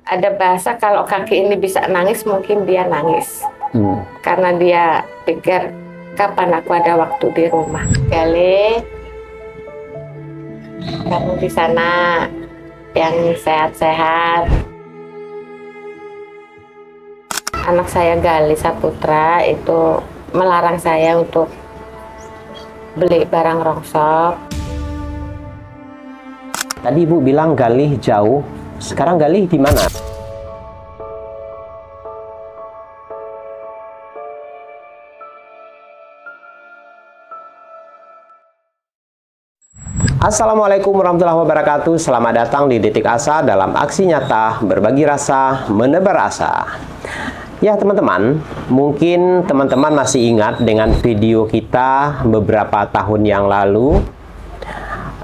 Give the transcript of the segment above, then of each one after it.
Ada bahasa kalau kaki ini bisa nangis, mungkin dia nangis. Karena dia pikir, kapan aku ada waktu di rumah. Gali, kamu di sana yang sehat-sehat. Anak saya Gali Saputra itu melarang saya untuk beli barang rongsok. Tadi Ibu bilang Galih jauh, sekarang Galih di mana? Assalamualaikum warahmatullahi wabarakatuh. Selamat datang di Detik Asa dalam aksi nyata berbagi rasa, menebar asa. Ya teman-teman, mungkin teman-teman masih ingat dengan video kita beberapa tahun yang lalu,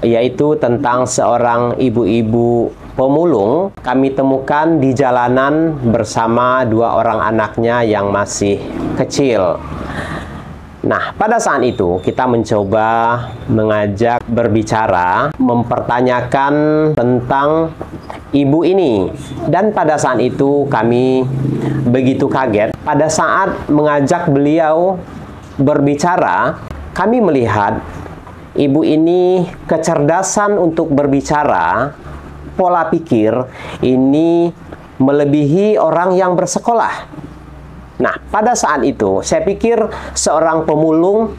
yaitu tentang seorang ibu-ibu pemulung kami temukan di jalanan bersama dua orang anaknya yang masih kecil. Nah, pada saat itu kita mencoba mengajak berbicara, mempertanyakan tentang ibu ini. Dan pada saat itu kami begitu kaget. Pada saat mengajak beliau berbicara, kami melihat ibu ini kecerdasan untuk berbicara, pola pikir ini melebihi orang yang bersekolah. Nah, pada saat itu saya pikir seorang pemulung,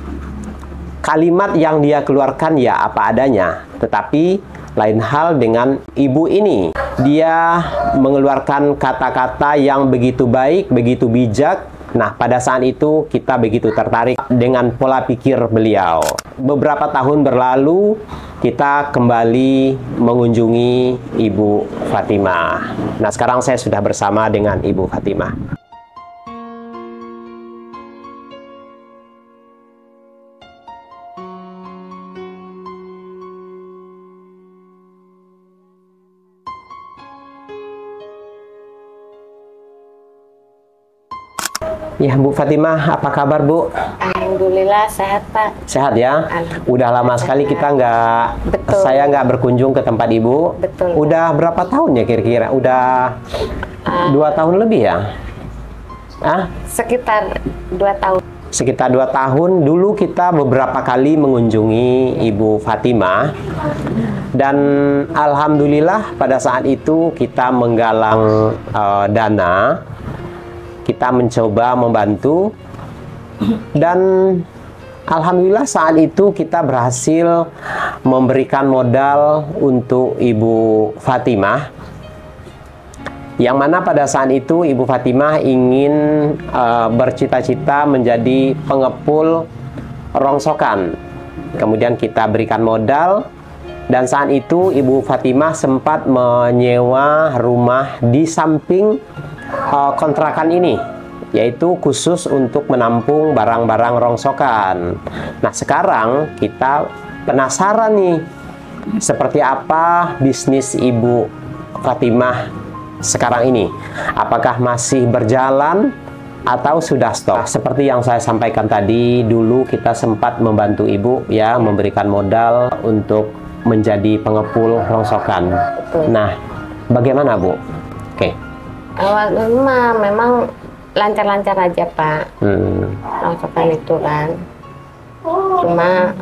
kalimat yang dia keluarkan ya apa adanya. Tetapi lain hal dengan ibu ini. Dia mengeluarkan kata-kata yang begitu baik, begitu bijak. Nah, pada saat itu kita begitu tertarik dengan pola pikir beliau. Beberapa tahun berlalu, kita kembali mengunjungi Ibu Fatimah. Nah, sekarang saya sudah bersama dengan Ibu Fatimah. Ya, Bu Fatimah, apa kabar, Bu? Alhamdulillah sehat, Pak. Sehat ya? Udah lama sekali kita saya nggak berkunjung ke tempat Ibu. Betul. Udah berapa tahun ya kira-kira? Udah 2 tahun lebih ya? Sekitar 2 tahun. Sekitar 2 tahun. Dulu kita beberapa kali mengunjungi Ibu Fatimah. Dan alhamdulillah pada saat itu kita menggalang dana. Kita mencoba membantu dan alhamdulillah saat itu kita berhasil memberikan modal untuk Ibu Fatimah, yang mana pada saat itu Ibu Fatimah ingin bercita-cita menjadi pengepul rongsokan. Kemudian kita berikan modal dan saat itu Ibu Fatimah sempat menyewa rumah di samping kontrakan ini, yaitu khusus untuk menampung barang-barang rongsokan. Nah, sekarang kita penasaran nih, seperti apa bisnis Ibu Fatimah sekarang ini? Apakah masih berjalan atau sudah stop? Seperti yang saya sampaikan tadi, dulu kita sempat membantu Ibu ya, memberikan modal untuk menjadi pengepul rongsokan. Nah, bagaimana, Bu? Oke. Awal dulu mah memang lancar-lancar aja, Pak. Rongsokan itu kan. Cuma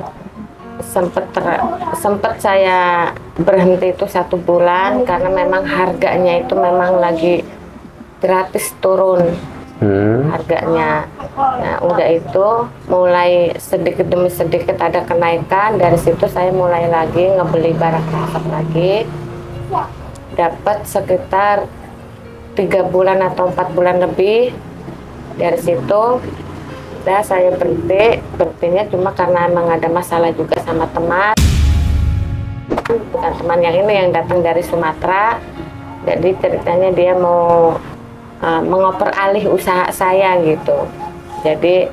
sempet saya berhenti itu 1 bulan karena memang harganya itu memang lagi gratis turun harganya. Nah, udah itu mulai sedikit demi sedikit ada kenaikan. Dari situ saya mulai lagi ngebeli barang rongsok lagi. Dapat sekitar 3 bulan atau 4 bulan lebih. Dari situ saya berhentinya cuma karena emang ada masalah juga sama teman. Bukan teman yang ini, yang datang dari Sumatera. Jadi ceritanya dia mau mengoper alih usaha saya gitu. Jadi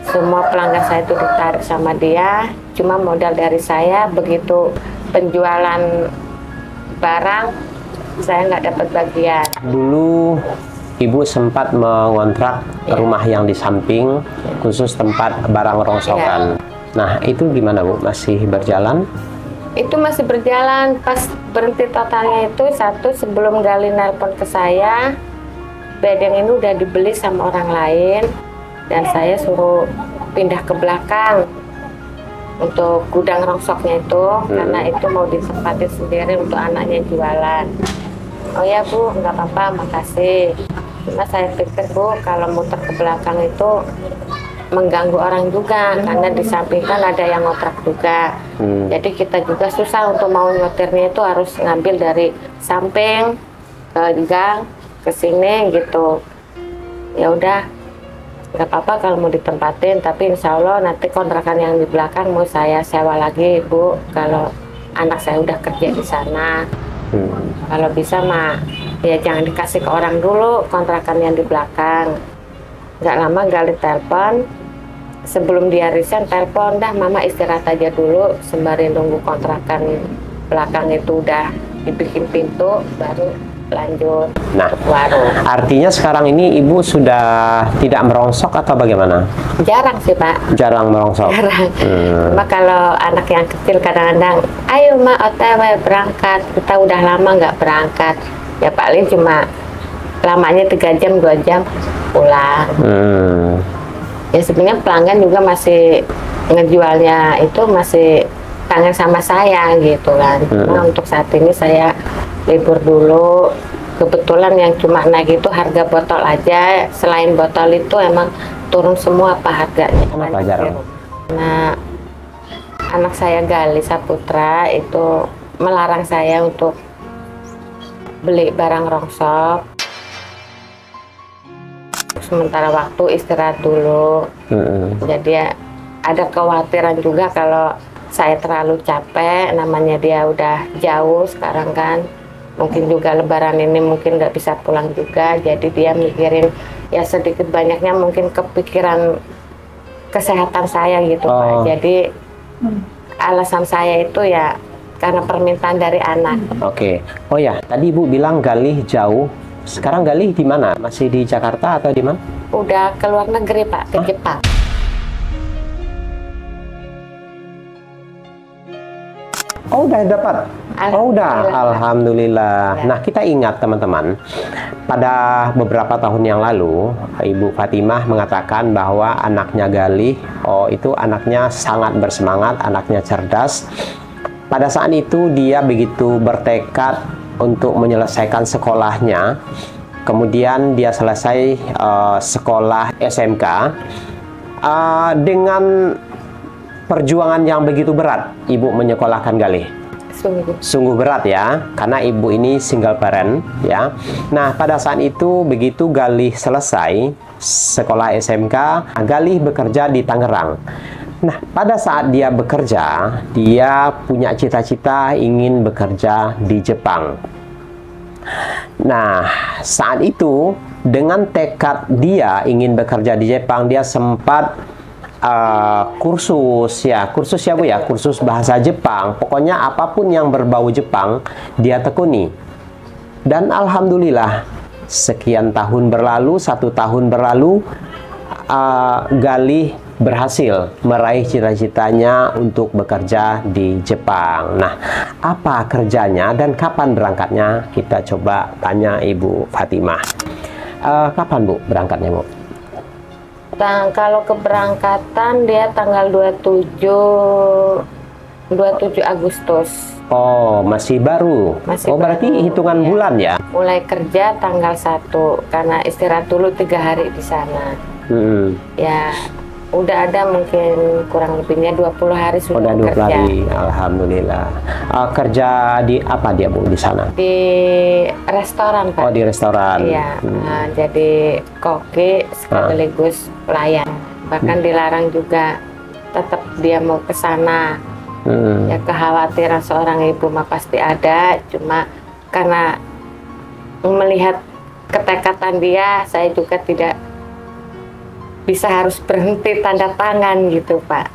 semua pelanggan saya itu ditarik sama dia, cuma modal dari saya. Begitu penjualan barang saya nggak dapat bagian. Dulu Ibu sempat mengontrak rumah yang di samping khusus tempat barang rongsokan. Nah, itu gimana, Bu? Masih berjalan? Itu masih berjalan. Pas berhenti totalnya itu satu, sebelum Gali nelpon ke saya, bedeng ini udah dibeli sama orang lain dan saya suruh pindah ke belakang untuk gudang rongsoknya itu, karena itu mau ditempatin sendiri untuk anaknya jualan. Oh ya Bu, nggak apa-apa, makasih. Cuma saya pikir Bu, kalau muter ke belakang itu mengganggu orang juga, karena di samping kan ada yang ngontrak juga. Jadi kita juga susah untuk mau nyetirnya, itu harus ngambil dari samping ke gang ke sini gitu. Ya udah, nggak apa-apa kalau mau ditempatin, tapi insya Allah nanti kontrakan yang di belakang mau saya sewa lagi Bu, kalau anak saya udah kerja di sana. Kalau bisa mah ya jangan dikasih ke orang dulu kontrakan yang di belakang. Nggak lama Gali telepon, sebelum dia resign telepon, dah mama istirahat aja dulu sembari nunggu kontrakan belakang itu udah dibikin pintu baru lanjut. Nah, warung. Artinya sekarang ini Ibu sudah tidak merongsok atau bagaimana? Jarang sih Pak. Jarang merongsok. Jarang. Cuma kalau anak yang kecil kadang-kadang, ayo mak OTW berangkat, kita udah lama nggak berangkat. Ya paling cuma lamanya 3 jam 2 jam pulang. Ya sebenarnya pelanggan juga masih ngejualnya itu masih kangen sama saya gitu kan. Cuma untuk saat ini saya libur dulu. Kebetulan yang cuma naik itu harga botol aja. Selain botol itu emang turun semua apa harganya. Kenapa jarang? Nah, anak saya Gali Saputra itu melarang saya untuk beli barang rongsok. Sementara waktu istirahat dulu. Jadi ya ada kekhawatiran juga kalau saya terlalu capek, namanya dia udah jauh sekarang kan. Mungkin juga lebaran ini mungkin nggak bisa pulang juga, jadi dia mikirin ya sedikit banyaknya mungkin kepikiran kesehatan saya gitu Pak. Jadi alasan saya itu ya karena permintaan dari anak. Oke. Oh ya, tadi Ibu bilang Gali jauh. Sekarang Gali di mana? Masih di Jakarta atau di mana? Udah ke luar negeri Pak, ke Jepang. Oh, udah dapat. Oh, udah. Alhamdulillah. Nah, kita ingat teman-teman, pada beberapa tahun yang lalu, Ibu Fatimah mengatakan bahwa anaknya Gali, itu anaknya sangat bersemangat, anaknya cerdas. Pada saat itu dia begitu bertekad untuk menyelesaikan sekolahnya. Kemudian dia selesai sekolah SMK dengan perjuangan yang begitu berat. Ibu menyekolahkan Gali. Sungguh berat ya, karena ibu ini single parent ya. Nah, pada saat itu begitu Gali selesai sekolah SMK, Gali bekerja di Tangerang. Nah, pada saat dia bekerja, dia punya cita-cita ingin bekerja di Jepang. Nah, saat itu dengan tekad dia ingin bekerja di Jepang, dia sempat kursus ya Bu ya, kursus bahasa Jepang. Pokoknya apapun yang berbau Jepang dia tekuni. Dan alhamdulillah sekian tahun berlalu, 1 tahun berlalu, Gali berhasil meraih cita-citanya untuk bekerja di Jepang. Nah, apa kerjanya dan kapan berangkatnya? Kita coba tanya Ibu Fatimah. Kapan Bu berangkatnya Bu? Kalau keberangkatan dia tanggal 27 Agustus. Oh, masih baru. Berarti hitungan bulan ya? Mulai kerja tanggal 1 karena istirahat dulu 3 hari di sana. Ya, udah ada mungkin kurang lebihnya 20 hari sudah udah 20 kerja. Hari, alhamdulillah. Kerja di apa dia Bu di sana? Di restoran Pak. Oh, di restoran. Iya, jadi koki sekaligus pelayan. Bahkan dilarang juga, tetap dia mau ke sana. Ya kekhawatiran seorang ibu mah pasti ada, cuma karena melihat ketekatan dia, saya juga tidak bisa harus berhenti tanda tangan gitu Pak.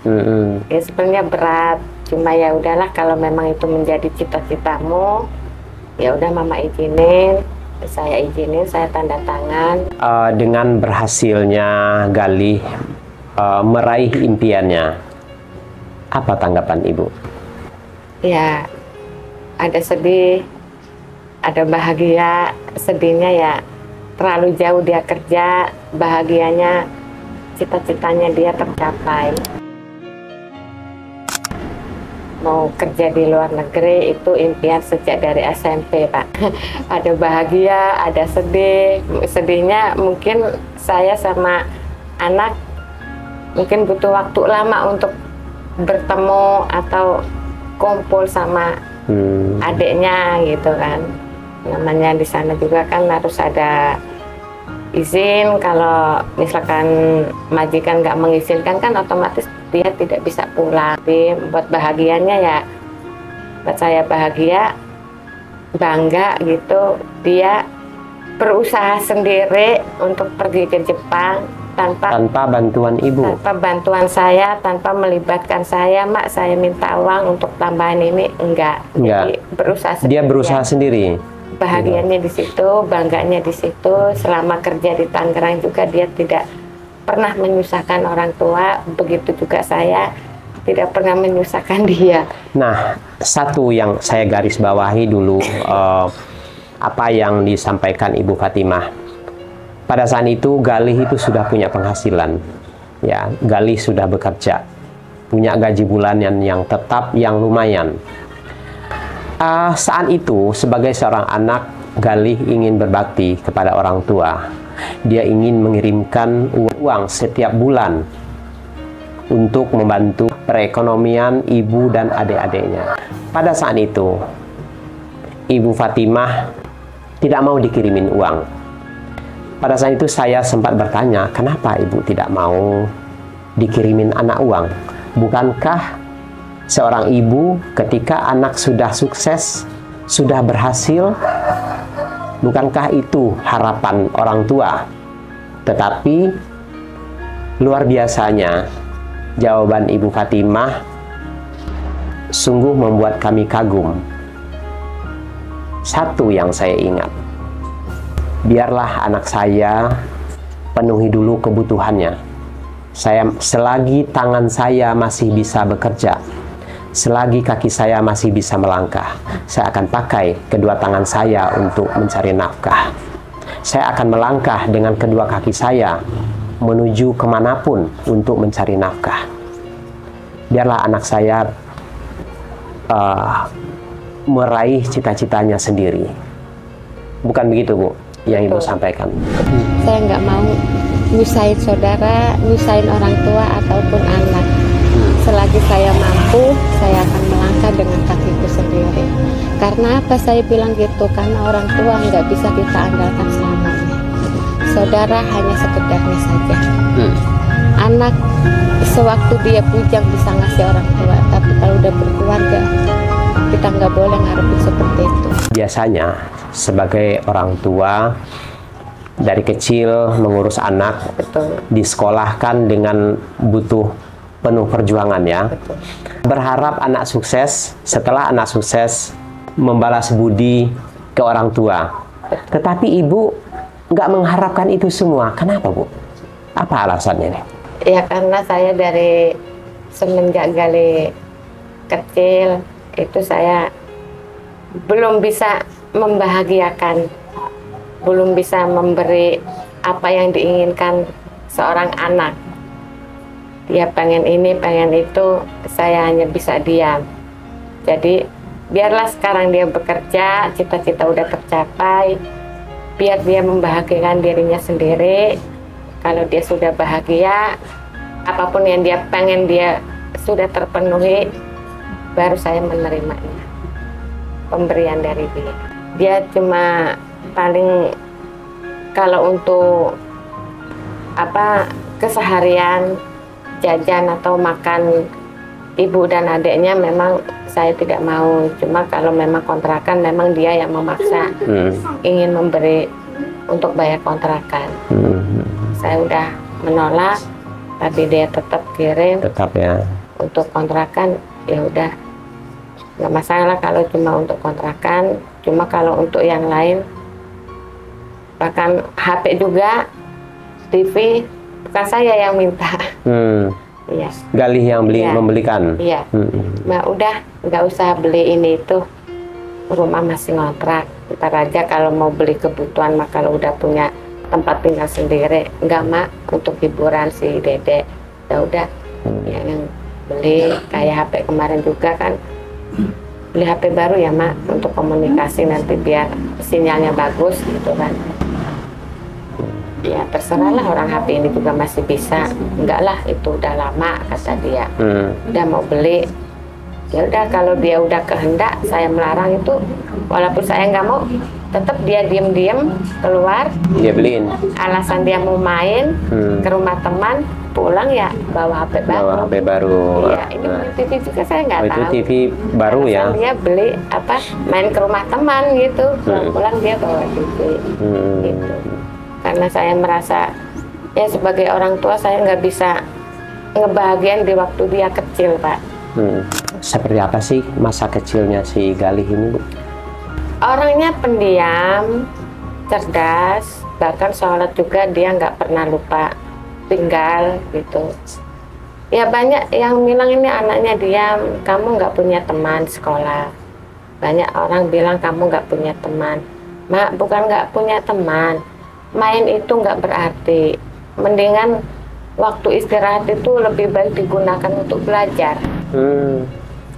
Ya sebenarnya berat, cuma ya udahlah kalau memang itu menjadi cita-citamu, ya udah mama izinin, saya izinin, saya tanda tangan. Dengan berhasilnya Gali meraih impiannya, apa tanggapan Ibu? Ya ada sedih, ada bahagia. Sedihnya ya terlalu jauh dia kerja, bahagianya cita-citanya dia tercapai. Mau kerja di luar negeri itu impian sejak dari SMP, Pak. Ada bahagia, ada sedih. Sedihnya mungkin saya sama anak mungkin butuh waktu lama untuk bertemu atau kumpul sama adiknya gitu kan. Namanya di sana juga kan harus ada izin. Kalau misalkan majikan nggak mengizinkan kan otomatis dia tidak bisa pulang. Tapi buat bahagianya ya, buat saya bahagia, bangga gitu. Dia berusaha sendiri untuk pergi ke Jepang tanpa bantuan ibu, tanpa bantuan saya, tanpa melibatkan saya. Mak, saya minta uang untuk tambahan ini, enggak. Jadi berusaha sendiri. Dia berusaha sendiri. Bahagianya di situ, bangganya di situ. Selama kerja di Tangerang juga dia tidak pernah menyusahkan orang tua. Begitu juga saya tidak pernah menyusahkan dia. Nah, satu yang saya garis bawahi dulu, apa yang disampaikan Ibu Fatimah. Pada saat itu Galih itu sudah punya penghasilan, ya. Galih sudah bekerja, punya gaji bulanan yang tetap, yang lumayan. Saat itu sebagai seorang anak, Galih ingin berbakti kepada orang tua. Dia ingin mengirimkan uang setiap bulan untuk membantu perekonomian ibu dan adik-adiknya. Pada saat itu Ibu Fatimah tidak mau dikirimin uang. Pada saat itu saya sempat bertanya, kenapa ibu tidak mau dikirimin anak uang? Bukankah seorang ibu ketika anak sudah sukses, sudah berhasil, bukankah itu harapan orang tua? Tetapi luar biasanya jawaban Ibu Fatimah sungguh membuat kami kagum. Satu yang saya ingat, biarlah anak saya penuhi dulu kebutuhannya. Selagi tangan saya masih bisa bekerja, selagi kaki saya masih bisa melangkah, saya akan pakai kedua tangan saya untuk mencari nafkah. Saya akan melangkah dengan kedua kaki saya menuju kemanapun untuk mencari nafkah. Biarlah anak saya meraih cita-citanya sendiri. Bukan begitu, Bu, yang Ibu sampaikan? Saya nggak mau nyusahin saudara, nyusahin orang tua ataupun anak. Selagi saya mampu, saya akan melangkah dengan kakiku sendiri. Karena apa saya bilang gitu? Karena orang tua nggak bisa kita andalkan selamanya. Saudara hanya sekedarnya saja. Anak sewaktu dia bujang bisa ngasih orang tua, tapi kalau udah berkeluarga, kita nggak boleh ngarepin seperti itu. Biasanya sebagai orang tua dari kecil mengurus anak, Betul. disekolahkan dengan butuh penuh perjuangan, ya. Betul. Berharap anak sukses, setelah anak sukses membalas budi ke orang tua. Betul. Tetapi ibu nggak mengharapkan itu semua. Kenapa, Bu? Apa alasannya nih? Ya karena saya dari semenjak Galih kecil itu saya belum bisa membahagiakan, belum bisa memberi apa yang diinginkan seorang anak. Dia pengen ini, pengen itu, saya hanya bisa diam. Jadi biarlah sekarang dia bekerja, cita-cita udah tercapai, biar dia membahagiakan dirinya sendiri. Kalau dia sudah bahagia, apapun yang dia pengen dia sudah terpenuhi, baru saya menerimanya, pemberian dari dia. Dia cuma paling kalau untuk keseharian jajan atau makan ibu dan adiknya memang saya tidak mau. Cuma kalau memang kontrakan memang dia yang memaksa ingin memberi untuk bayar kontrakan. Saya udah menolak, tapi dia tetap kirim. Tetap, ya. Untuk kontrakan ya udah nggak masalah kalau cuma untuk kontrakan. Cuma kalau untuk yang lain, bahkan HP juga, TV, bukan saya yang minta. Iya. Galih yang membelikan. Iya. Mbak udah nggak usah beli ini itu, rumah masih ngontrak. Ntar aja kalau mau beli kebutuhan mah kalau udah punya tempat tinggal sendiri. Enggak mak, untuk hiburan si Dede. Ya udah, yang beli kayak HP kemarin juga kan. Beli HP baru ya mak, untuk komunikasi nanti biar sinyalnya bagus gitu kan. Ya terserah lah, orang HP ini juga masih bisa. Enggak lah, itu udah lama kata dia. Udah mau beli. Ya udah, kalau dia udah kehendak, saya melarang itu, walaupun saya nggak mau, tetap dia diem-diem keluar. Dia beliin. Alasan dia mau main ke rumah teman, pulang ya bawa HP baru. Bawa HP baru. Iya, ini TV juga saya nggak tahu. Itu TV baru alasan ya? Dia beli apa? Main ke rumah teman gitu. Pulang dia bawa TV. Gitu. Karena saya merasa ya sebagai orang tua saya nggak bisa ngebahagiain di waktu dia kecil, Pak. Seperti apa sih masa kecilnya si Galih ini, Bu? Orangnya pendiam, cerdas, bahkan sholat juga dia nggak pernah lupa tinggal gitu. Ya banyak yang bilang ini anaknya diam, kamu nggak punya teman sekolah. Banyak orang bilang kamu nggak punya teman. Mak, bukan nggak punya teman, main itu nggak berarti. Mendingan waktu istirahat itu lebih baik digunakan untuk belajar.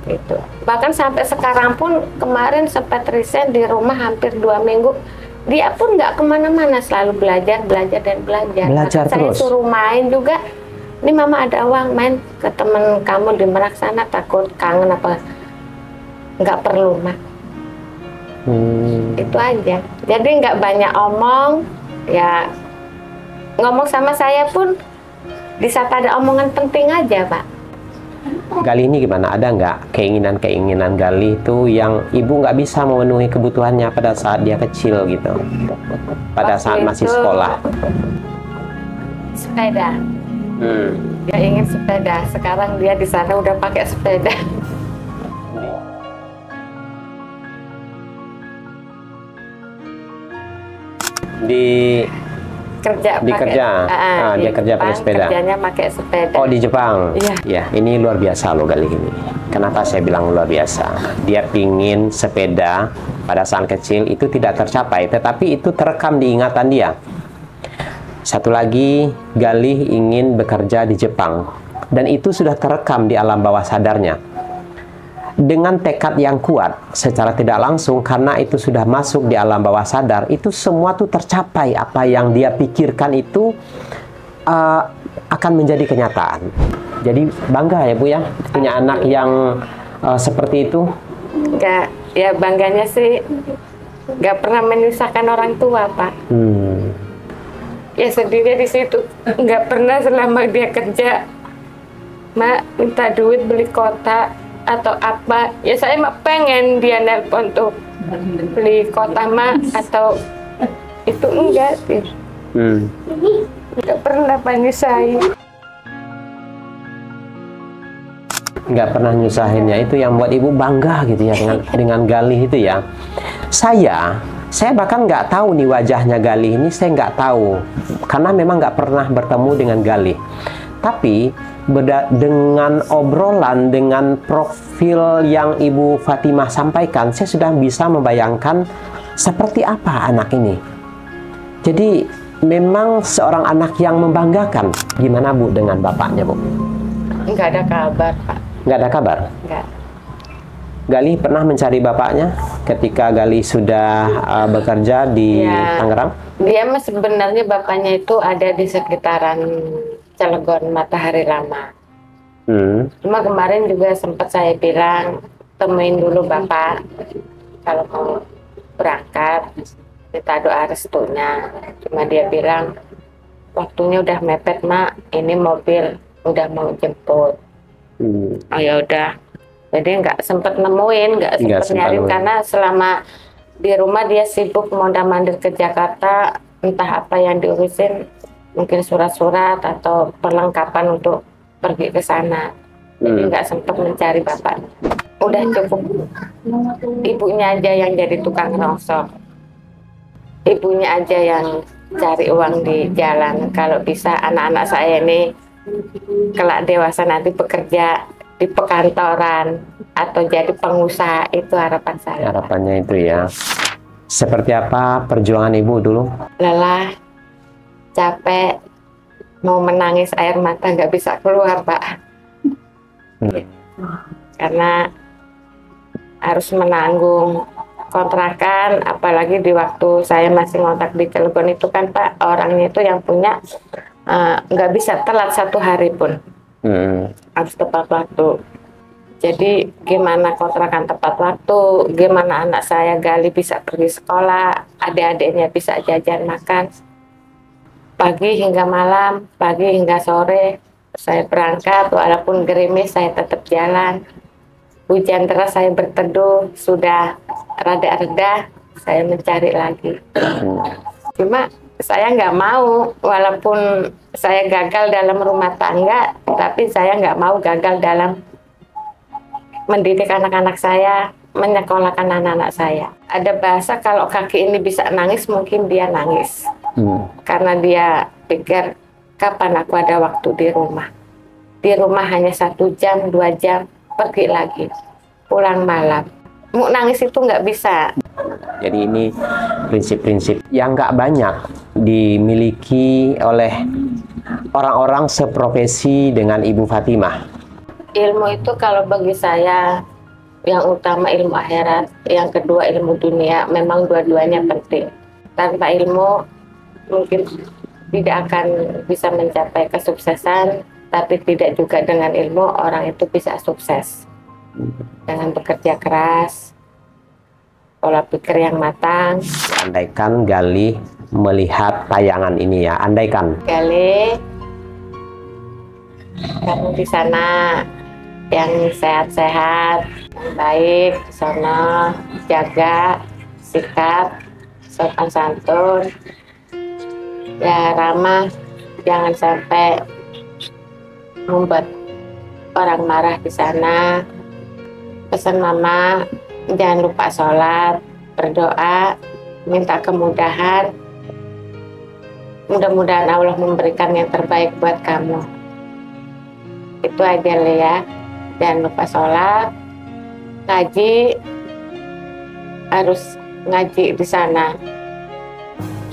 Gitu. Bahkan sampai sekarang pun, kemarin sempat resign di rumah hampir 2 minggu, dia pun nggak kemana-mana, selalu belajar dan belajar. Belajar saya terus. suruh main juga, ini mama ada uang, main ke temen kamu di Merak sana, takut kangen apa, nggak perlu mak. Itu aja. Jadi nggak banyak omong, ya ngomong sama saya pun di saat ada omongan penting aja, Pak. Galih ini gimana? Ada nggak keinginan-keinginan Galih itu yang ibu nggak bisa memenuhi kebutuhannya pada saat dia kecil gitu? Pada saat masih sekolah? Sepeda. Dia ingin sepeda. Sekarang dia di sana udah pakai sepeda. Dia kerja pakai sepeda. Kerjanya pakai sepeda. Oh, di Jepang. Iya. Ya, ini luar biasa loh Galih ini. Kenapa saya bilang luar biasa? Dia pingin sepeda pada saat kecil itu tidak tercapai, tetapi itu terekam di ingatan dia. Satu lagi, Galih ingin bekerja di Jepang, dan itu sudah terekam di alam bawah sadarnya. Dengan tekad yang kuat, secara tidak langsung, karena itu sudah masuk di alam bawah sadar, itu semua tuh tercapai. Apa yang dia pikirkan itu akan menjadi kenyataan. Jadi bangga ya Bu ya, punya anak yang seperti itu. Enggak, ya bangganya sih nggak pernah menyusahkan orang tua, Pak. Ya sedihnya di situ, nggak pernah selama dia kerja, Mak minta duit beli kotak atau apa, ya saya mah pengen dia nelpon tuh beli kotak mak atau itu enggak sih. Nggak pernah nyusahin. Nggak pernah nyusahinnya, itu yang buat ibu bangga gitu ya dengan Galih itu ya. Saya bahkan nggak tahu nih wajahnya Galih ini, saya nggak tahu karena memang nggak pernah bertemu dengan Galih. Tapi dengan obrolan, dengan profil yang Ibu Fatimah sampaikan, saya sudah bisa membayangkan seperti apa anak ini. Jadi memang seorang anak yang membanggakan. Gimana Bu dengan bapaknya, Bu? Nggak ada kabar, Pak. Nggak ada kabar? Nggak. Galih pernah mencari bapaknya ketika Galih sudah bekerja di Tangerang? Dia sebenarnya bapaknya itu ada di sekitaran Cilegon, Matahari Lama. Cuma kemarin juga sempat saya bilang, temuin dulu bapak kalau mau berangkat, kita doa restunya. Cuma dia bilang waktunya udah mepet mak, ini mobil udah mau jemput. Oh ya udah, jadi nggak sempet nemuin, nggak sempet nyariin karena selama di rumah dia sibuk mondar-mandir ke Jakarta, entah apa yang diurusin, mungkin surat-surat atau perlengkapan untuk pergi ke sana. Jadi nggak sempat mencari bapak. Udah cukup ibunya aja yang jadi tukang rongsok. Ibunya aja yang cari uang di jalan. Kalau bisa anak-anak saya ini kelak dewasa nanti bekerja di perkantoran atau jadi pengusaha, itu harapan saya. Harapannya itu ya. Seperti apa perjuangan Ibu dulu? Lelah, capek, mau menangis air mata nggak bisa keluar, Pak. Karena harus menanggung kontrakan, apalagi di waktu saya masih ngontrak di Cilegon itu kan Pak, orangnya itu yang punya nggak bisa telat 1 hari pun, harus tepat waktu. Jadi gimana kontrakan tepat waktu, gimana anak saya Gali bisa pergi sekolah, adik-adiknya bisa jajan makan, pagi hingga malam, pagi hingga sore saya berangkat, walaupun gerimis saya tetap jalan. Hujan deras saya berteduh, sudah rada-reda saya mencari lagi. Cuma saya nggak mau, walaupun saya gagal dalam rumah tangga, tapi saya nggak mau gagal dalam mendidik anak-anak saya, menyekolahkan anak-anak saya. Ada bahasa kalau kaki ini bisa nangis, mungkin dia nangis. Karena dia pikir, kapan aku ada waktu di rumah. Di rumah hanya 1 jam, 2 jam, pergi lagi, pulang malam. Mau nangis itu nggak bisa. Jadi ini prinsip-prinsip yang nggak banyak dimiliki oleh orang-orang seprofesi dengan Ibu Fatimah. Ilmu itu kalau bagi saya, yang utama ilmu akhirat, yang kedua ilmu dunia, memang dua-duanya penting. Tanpa ilmu mungkin tidak akan bisa mencapai kesuksesan, tapi tidak juga dengan ilmu orang itu bisa sukses. Dengan bekerja keras, pola pikir yang matang. Andaikan Gali melihat tayangan ini ya, andaikan. Gali, kamu di sana yang sehat-sehat, baik, di sana jaga sikap, sopan santun, ya ramah, jangan sampai membuat orang marah di sana. Pesan mama, jangan lupa sholat, berdoa, minta kemudahan. Mudah-mudahan Allah memberikan yang terbaik buat kamu. Itu aja ya. Jangan lupa sholat, ngaji, harus ngaji di sana.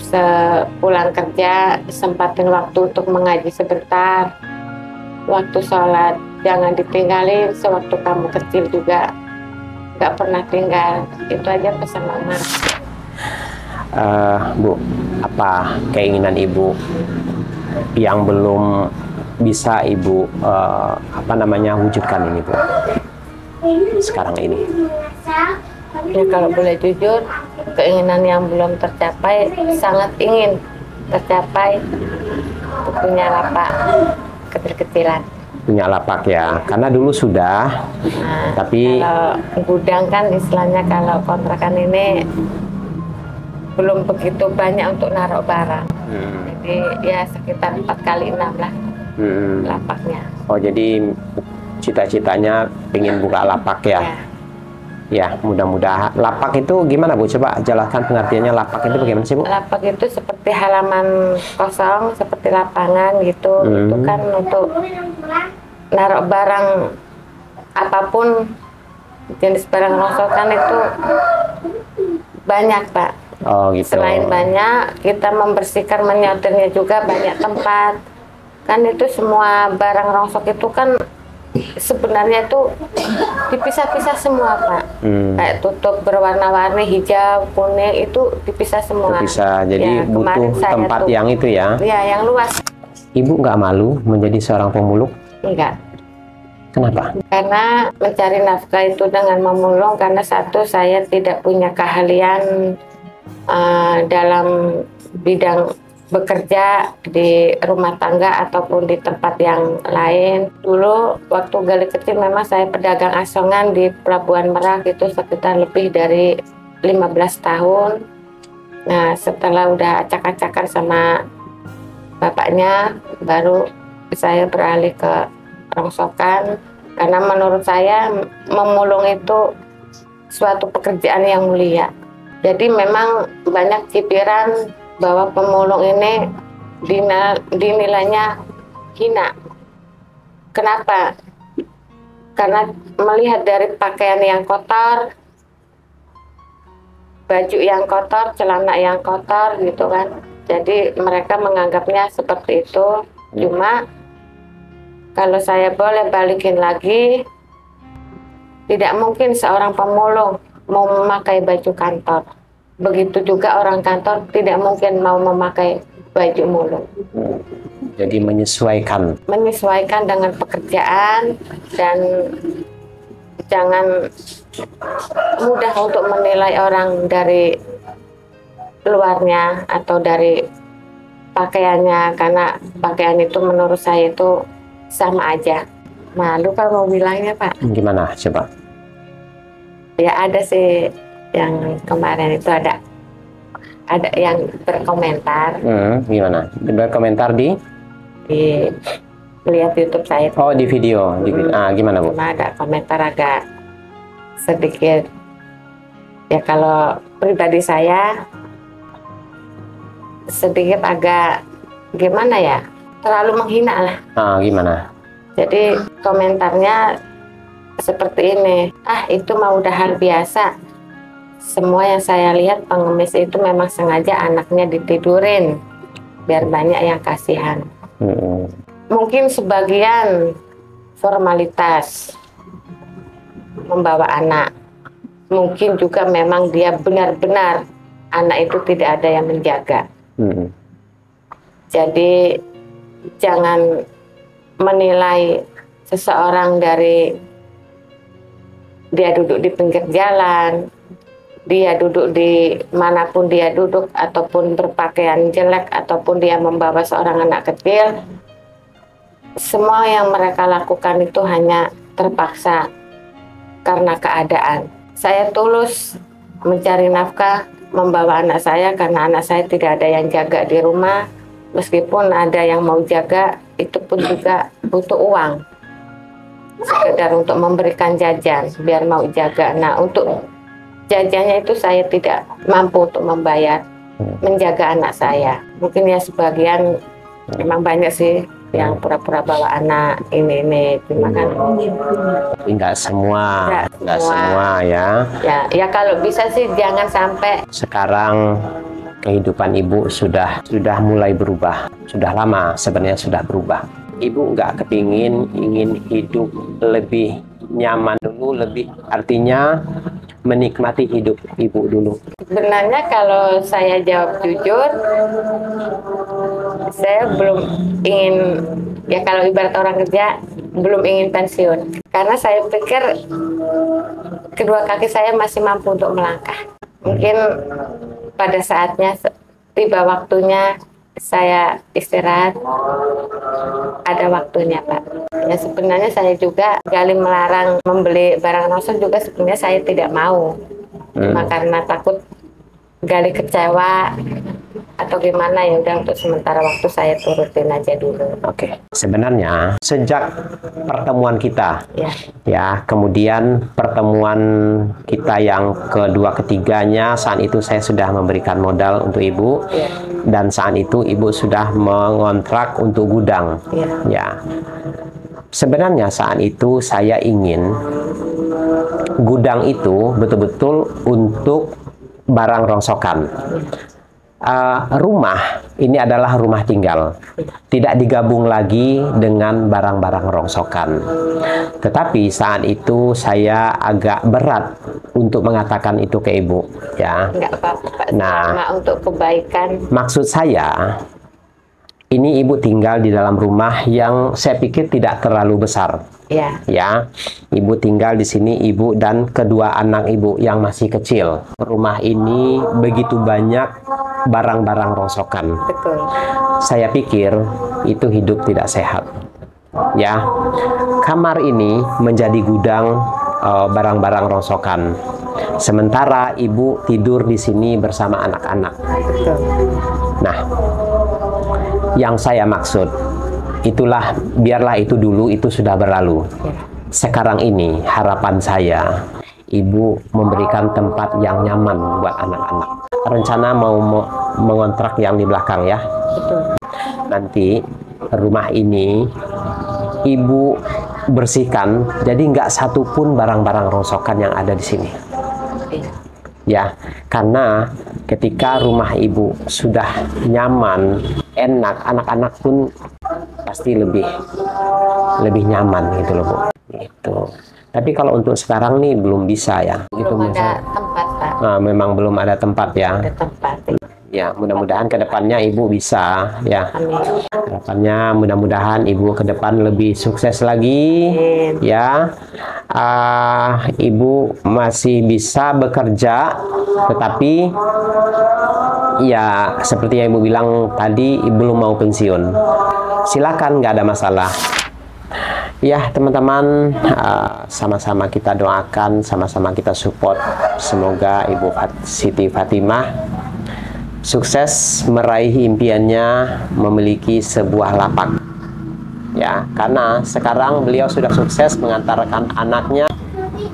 Sepulang kerja, sempatin waktu untuk mengaji sebentar. Waktu sholat jangan ditinggalin, sewaktu kamu kecil juga nggak pernah tinggal. Itu aja pesan mama. Bu, apa keinginan Ibu yang belum bisa Ibu wujudkan ini, Bu, sekarang ini? Ya, kalau boleh jujur, keinginan yang belum tercapai, sangat ingin tercapai, punya lapak kecil-kecilan. Punya lapak ya, karena dulu sudah, tapi kalau gudang kan istilahnya, kalau kontrakan ini belum begitu banyak untuk naruh barang. Jadi ya sekitar 4x6 lah lapaknya. Oh, jadi cita-citanya ingin buka lapak ya? Ya, mudah-mudahan. Lapak itu gimana, Bu? Coba jelaskan pengertiannya, lapak itu bagaimana sih, Bu? Lapak itu seperti halaman kosong, seperti lapangan gitu. Itu kan untuk naruh barang apapun, jenis barang rongsokan itu banyak, Pak. Oh, gitu. Selain banyak, kita membersihkan, menyortirnya juga banyak tempat. Kan itu semua barang rongsok itu kan sebenarnya itu dipisah-pisah semua, Pak. Kayak tutup berwarna-warni, hijau, kuning, itu dipisah semua. Dipisah, jadi ya, butuh tempat yang itu ya? Ya, yang luas. Ibu nggak malu menjadi seorang pemulung? Enggak. Kenapa? Karena mencari nafkah itu dengan memulung, karena satu, saya tidak punya keahlian dalam bidang bekerja di rumah tangga ataupun di tempat yang lain. Dulu waktu Gali kecil memang saya pedagang asongan di Pelabuhan Merak, itu sekitar lebih dari 15 tahun. Nah, setelah udah acak-acakan sama bapaknya, baru saya beralih ke rongsokan. Karena menurut saya memulung itu suatu pekerjaan yang mulia. Jadi memang banyak cibiran bahwa pemulung ini dinilainya hina. Kenapa? Karena melihat dari pakaian yang kotor, baju yang kotor, celana yang kotor gitu kan. Jadi mereka menganggapnya seperti itu. Cuma kalau saya boleh balikin lagi, tidak mungkin seorang pemulung mau memakai baju kantor. Begitu juga orang kantor tidak mungkin mau memakai baju mulung. Jadi menyesuaikan. Menyesuaikan dengan pekerjaan, dan jangan mudah untuk menilai orang dari luarnya atau dari pakaiannya, karena pakaian itu menurut saya itu sama aja. Malu kalau mau bilangnya, Pak. Gimana coba? Ya ada sih yang kemarin itu ada yang berkomentar. Gimana? Berkomentar di lihat YouTube saya. Oh, di video. Gimana, Bu? Cuma ada komentar agak sedikit. Ya kalau pribadi saya sedikit agak gimana ya? Terlalu menghina lah. Gimana? Jadi komentarnya seperti ini. Itu mah udah hal biasa. Semua yang saya lihat pengemis itu memang sengaja anaknya ditidurin biar banyak yang kasihan. Mungkin sebagian formalitas membawa anak. Mungkin juga memang dia benar-benar anak itu tidak ada yang menjaga. Jadi jangan menilai seseorang dari dia duduk di pinggir jalan, dia duduk di manapun dia duduk, ataupun berpakaian jelek, ataupun dia membawa seorang anak kecil. Semua yang mereka lakukan itu hanya terpaksa karena keadaan. Saya tulus mencari nafkah, membawa anak saya karena anak saya tidak ada yang jaga di rumah. Meskipun ada yang mau jaga, itu pun juga butuh uang. Sekedar untuk memberikan jajan, biar mau jaga. Nah, untuk jajannya itu saya tidak mampu untuk membayar, menjaga anak saya. Mungkin ya sebagian, memang banyak sih yang pura-pura bawa anak ini, cuma kan nggak semua ya. Ya kalau bisa sih jangan sampai. Sekarang kehidupan Ibu sudah mulai berubah, sudah lama sebenarnya sudah berubah. Ibu nggak ingin hidup lebih nyaman dulu, artinya menikmati hidup Ibu dulu. Sebenarnya kalau saya jawab jujur, saya belum ingin, ya kalau ibarat orang kerja, belum ingin pensiun. Karena saya pikir kedua kaki saya masih mampu untuk melangkah. Mungkin pada saatnya, tiba waktunya saya istirahat, ada waktunya, Pak. Ya sebenarnya saya juga kali melarang membeli barang rongsokan juga sebenarnya saya tidak mau. Cuma karena takut Gali kecewa atau gimana, ya udah untuk sementara waktu saya turutin aja dulu. Oke. Sebenarnya sejak pertemuan kita, ya, kemudian pertemuan kita yang kedua ketiganya, saat itu saya sudah memberikan modal untuk Ibu, dan saat itu Ibu sudah mengontrak untuk gudang, ya. Sebenarnya saat itu saya ingin gudang itu betul-betul untuk barang rongsokan. Rumah ini adalah rumah tinggal, tidak digabung lagi dengan barang-barang rongsokan. Tetapi saat itu saya agak berat untuk mengatakan itu ke Ibu, ya. Enggak apa-apa, Pak. Nah, untuk kebaikan. Maksud saya, ini Ibu tinggal di dalam rumah yang saya pikir tidak terlalu besar. Ya, Ibu tinggal di sini, Ibu dan kedua anak Ibu yang masih kecil. Rumah ini begitu banyak barang-barang rongsokan. Betul. Saya pikir itu hidup tidak sehat. Ya, kamar ini menjadi gudang barang-barang rongsokan. Sementara Ibu tidur di sini bersama anak-anak. Nah, yang saya maksud, itulah, biarlah itu dulu, itu sudah berlalu. Sekarang ini harapan saya, Ibu memberikan tempat yang nyaman buat anak-anak. Rencana mau mengontrak yang di belakang, ya. Betul. Nanti rumah ini Ibu bersihkan, jadi nggak satupun barang-barang rongsokan yang ada di sini. Ya, karena ketika rumah Ibu sudah nyaman, enak, anak-anak pun pasti lebih nyaman gitu loh, Bu. Gitu. Tapi kalau untuk sekarang nih belum bisa ya. Belum ada tempat, Pak. Nah, memang belum ada tempat ya. Ada tempat. Ya, mudah-mudahan ke depannya Ibu bisa ya. Amin. Harapannya mudah-mudahan Ibu ke depan lebih sukses lagi. Amin. Ya. Ibu masih bisa bekerja, tetapi ya seperti yang Ibu bilang tadi, Ibu belum mau pensiun. Silakan, nggak ada masalah. Ya teman-teman, sama-sama kita doakan, sama-sama kita support. Semoga Ibu Siti Fatimah sukses meraih impiannya memiliki sebuah lapak. Ya, karena sekarang beliau sudah sukses mengantarkan anaknya,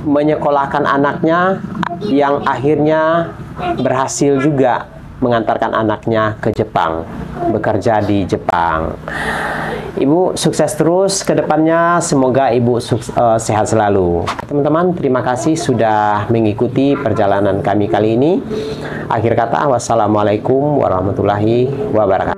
menyekolahkan anaknya, yang akhirnya berhasil juga mengantarkan anaknya ke Jepang, bekerja di Jepang. Ibu sukses terus ke depannya, semoga Ibu sehat selalu. Teman-teman, terima kasih sudah mengikuti perjalanan kami kali ini. Akhir kata, wassalamualaikum warahmatullahi wabarakatuh.